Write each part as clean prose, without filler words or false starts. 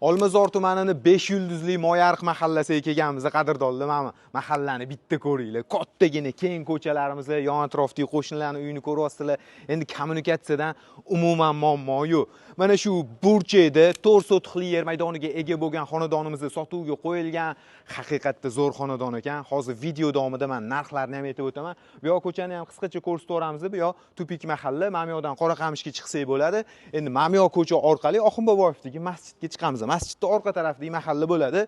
Olmazor tumanining 5 yulduzli Moyariq mahallasiga kelganmiz, qadrdonlar. Mana mahallani bitta ko'ringlar. Kattagina keng ko'chalarimiz, yon atrofdagi qo'shnilarning uyini ko'ryapsizlar. Endi kommunikatsiyadan umuman muammo yo'q. Mana shu burchakda 4 sotixli yer maydoniga ega bo'lgan xonadonimizni sotuvga qo'yilgan. Haqiqatda zo'r xonadon ekan. Hozir video davomida men narxlarni ham aytib o'taman. Bu yoq ko'chani ham qisqacha ko'rsatib o'ramiz. Bu yoq Tupik mahalla, mana bu yoqdan Qoraqamishga chiqsak bo'ladi. Endi mana bu yoq ko'cha orqali Oxunboboyevdagi masjidga chiqamiz. Masjidning orqa tarafidagi mahalla bo'ladi.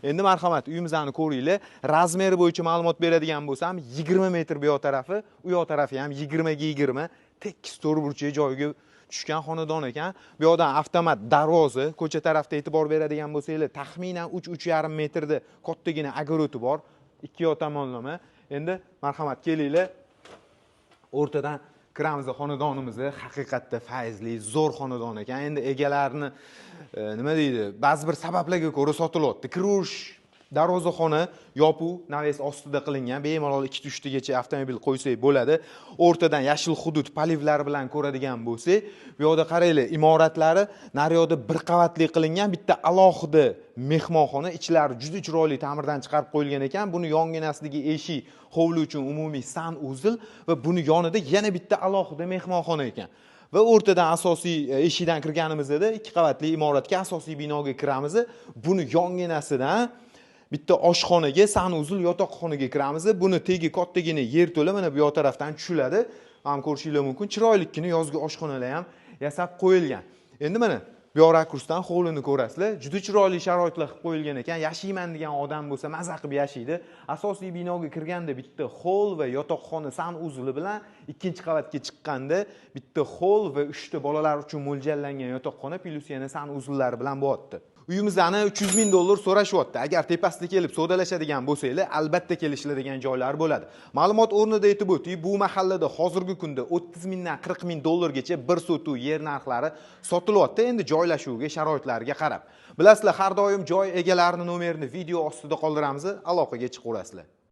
Endi marhamat, uyimizni ko'ringlar. Razmeri bo'yicha ma'lumot beradigan bo'lsam, 20 metr bu yoq tarafi, u yoq tarafi ham 20 ga 20, tekis to'rt burchak joyga tushgan xonadon ekan. Bu yoqdan avtomat darvoza, ko'cha tarafda e'tibor beradigan bo'lsanglar, taxminan 3-3,5 metrda kattagina огорodi bor, ikki yoq tomonlama. Endi marhamat kelinglar. O'rtadan kiramiz xonadonimizni. Haqiqatda fayzli, zo'r xonadon ekan. Endi egalarni nima deydi, ba'zi bir sabablarga ko'ra sotilyapti. Kirish darvozaxona yopuv naves ostida qilingan. Bemalol 2-3 tagacha avtomobil qo'ysak bo'ladi. O'rtadan yashil hudud palivlar bilan ko'radigan bo'lsak, bu yoqda qaranglar, imoratlari naryoqda bir qavatli qilingan, bitta alohida mehmonxona, ichlari juda chiroyli ta'mirdan chiqarib qo'yilgan ekan. Buni yonginasidagi eshik, hovli uchun umumiy sanuzil va buni yonida yana bitta alohida mehmonxona ekan. Va o'rtadan asosiy eshikdan kirganimizda ikki qavatli imoratga, asosiy binoga kiramiz. Buni yonginasidan bitta oshxonaga, sanuzil yotoqxonaga kiramiz. Buni tegi kattagina yer to'la mana bu yoq tarafdan tushiladi. Ham ko'rishinglar mumkin. Chiroylikkina yozgi oshxonalar ham yasab qo'yilgan. Endi mana bu yoq rakursdan hovlini ko'rasizlar. Juda chiroyli sharoitlar qilib qo'yilgan ekan. Yashayman degan odam bo'lsa maza qilib yashaydi. Asosiy binoga kirganda bitta hol va yotoqxona sanuzili bilan ikkinchi qavatga chiqqanda bitta hol va 3 ta bolalar uchun mo'ljallangan yotoqxona plus yana sanuzillari bilan bo'lyapti. Uyimizni $300,000 so'rashyapti. Agar tepasida kelib savdolashadigan bo'lsanglar, albatta kelishiladigan joylar bo'ladi. Ma'lumot o'rnida aytib o'tdik, bu mahallada hozirgi kunda $30,000 dan $40,000 gacha bir sotuv yer narxlari sotilyapti. Endi joylashuvga, sharoitlariga qarab. Bilasizlar, har doim joy egalarining nomerini video ostida qoldiramiz, aloqaga chiqaverasizlar.